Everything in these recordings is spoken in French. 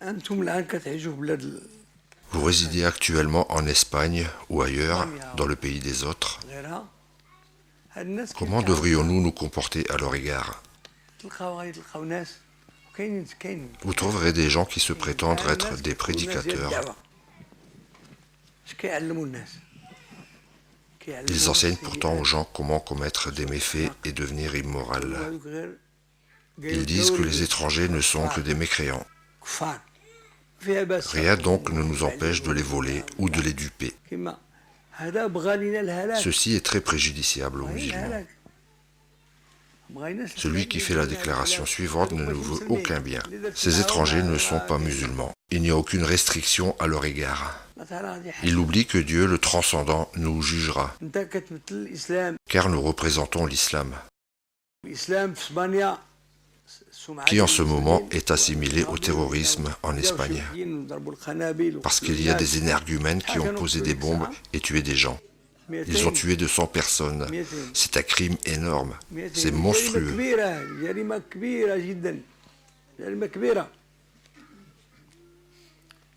أنتم الآن كتعيشوا في بلاد Vous résidez actuellement en Espagne ou ailleurs, dans le pays des autres. غيرها. هاد الناس Comment devrions-nous nous comporter à leur égard? تلقاو ناس وكاينين Vous trouverez des gens qui se prétendent être des prédicateurs. اش كيعلموا الناس Ils enseignent pourtant aux gens comment commettre des méfaits et devenir immoral. Ils disent que les étrangers ne sont que des mécréants. كفار Rien donc ne nous empêche de les voler ou de les duper. هذا بغى لينا الهلاك Ceci est très préjudiciable aux musulmans. Celui qui fait la déclaration suivante ne nous veut aucun bien. Ces étrangers ne sont pas musulmans. Il n'y a aucune restriction à leur égard. Il oublie que Dieu, le transcendant, nous jugera, انت كتمثل الاسلام car nous représentons l'islam, الاسلام في اسبانيا qui en ce moment est assimilé au terrorisme en Espagne, parce qu'il y a des énergumènes qui ont posé des bombes et tué des gens. Ils ont tué 200 personnes. C'est un crime énorme. C'est monstrueux. جريمة كبيرة جدا جريمة كبيرة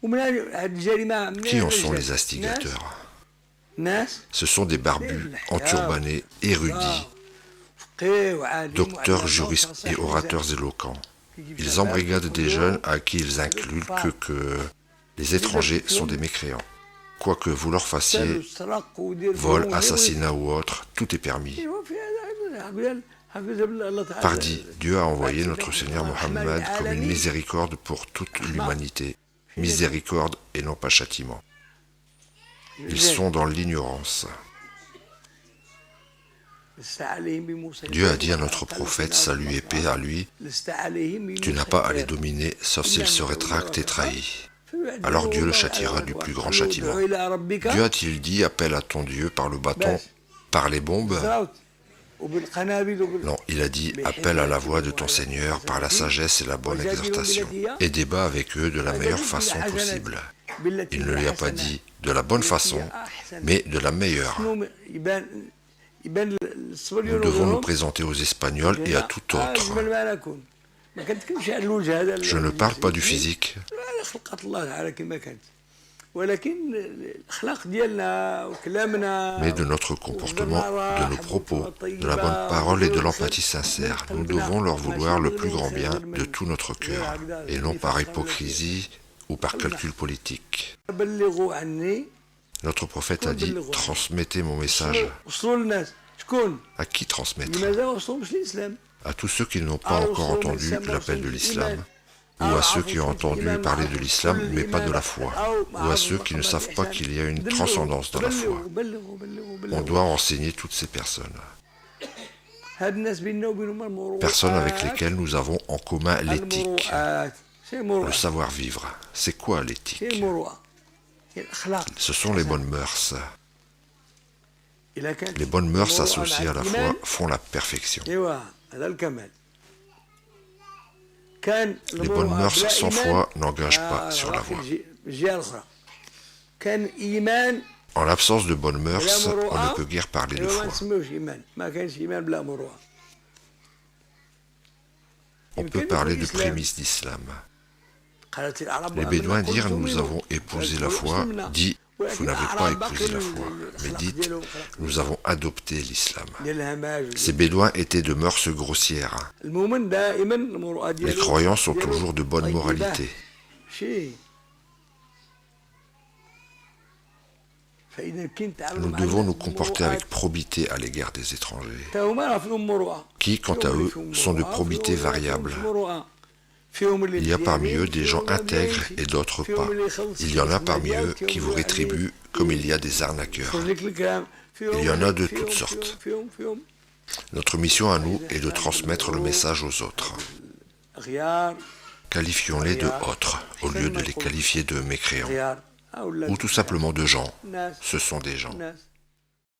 ومن هذه الجريمة Qui en sont les instigateurs? ناس Ce sont des barbus, enturbanés, érudits, docteurs, juristes et orateurs éloquents. Ils embrigadent des jeunes à qui ils inculquent que les étrangers sont des mécréants. Quoi que vous leur fassiez, vol, assassinat ou autre, tout est permis. Pardi, Dieu a envoyé notre Seigneur Mohammed comme une miséricorde pour toute l'humanité. Miséricorde et non pas châtiment. Ils sont dans l'ignorance. Dieu a dit à notre prophète, salut et paix à lui, tu n'as pas à les dominer, sauf s'ils se rétractent et trahissent. Alors Dieu le châtiera du plus grand châtiment. Dieu a-t-il dit, appelle à ton Dieu par le bâton, par les bombes? Non, il a dit, appelle à la voix de ton Seigneur par la sagesse et la bonne exhortation, et débat avec eux de la meilleure façon possible. Il ne lui a pas dit de la bonne façon, mais de la meilleure. Nous devons nous présenter aux Espagnols et à tout autre. Je ne parle pas du physique. Mais de notre comportement, de nos propos, de la bonne parole et de l'empathie sincère. Nous devons leur vouloir le plus grand bien de tout notre cœur, et non par hypocrisie ou par calcul politique. Notre prophète a dit, transmettez mon message. À qui transmettre? À tous ceux qui n'ont pas encore entendu l'appel de l'islam, ou à ceux qui ont entendu parler de l'islam mais pas de la foi, ou à ceux qui ne savent pas qu'il y a une transcendance dans la foi. On doit enseigner toutes ces personnes. Personnes avec lesquelles nous avons en commun l'éthique, le savoir-vivre. C'est quoi l'éthique? Ce sont les bonnes mœurs. Les bonnes mœurs associées à la foi font la perfection. Les bonnes mœurs sans foi n'engagent pas sur la voie. En l'absence de bonnes mœurs, on ne peut guère parler de foi. On peut parler de prémices d'islam. Les Bédouins dirent, nous avons épousé la foi, dit, vous n'avez pas épousé la foi, mais dites, nous avons adopté l'islam. Ces Bédouins étaient de mœurs grossières. Les croyants sont toujours de bonne moralité. Nous devons nous comporter avec probité à l'égard des étrangers, qui, quant à eux, sont de probité variable. Il y a parmi eux des gens intègres et d'autres pas. Il y en a parmi eux qui vous rétribuent comme il y a des arnaqueurs. Il y en a de toutes sortes. Notre mission à nous est de transmettre le message aux autres. Qualifions-les de autres, au lieu de les qualifier de mécréants, ou tout simplement de gens. Ce sont des gens.